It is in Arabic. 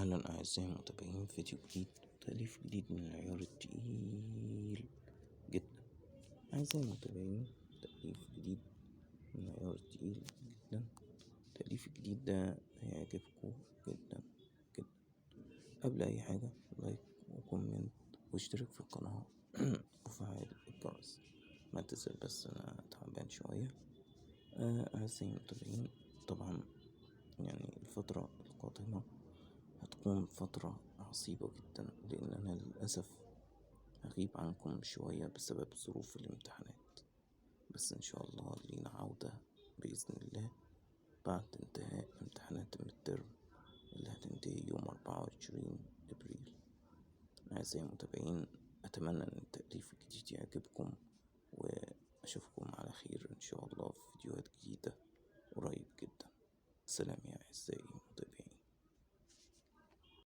أهلا أعزائي المتابعين، فيديو جديد وتأليف جديد من العيار التقيل جدا. أعزائي المتابعين، تأليف جديد من العيار التقيل جدا. التأليف الجديد ده هيعجبكم جدا جدا. قبل أي حاجة لايك وكومنت واشترك في القناة وفعل الجرس. ما تنسى، بس أنا تعبان شوية. أعزائي المتابعين، طبعا يعني الفترة القادمة هتكون فترة عصيبة جدا، لأن أنا للأسف هغيب عنكم شوية بسبب ظروف الامتحانات، بس إن شاء الله لينا عودة بإذن الله بعد انتهاء امتحانات المترم اللي هتنتهي يوم 24 أبريل. أعزائي المتابعين، أتمنى أن التأليف الجديد يعجبكم، وأشوفكم على خير إن شاء الله في فيديوهات جديدة قريب جدا. سلام يا أعزائي المتابعين.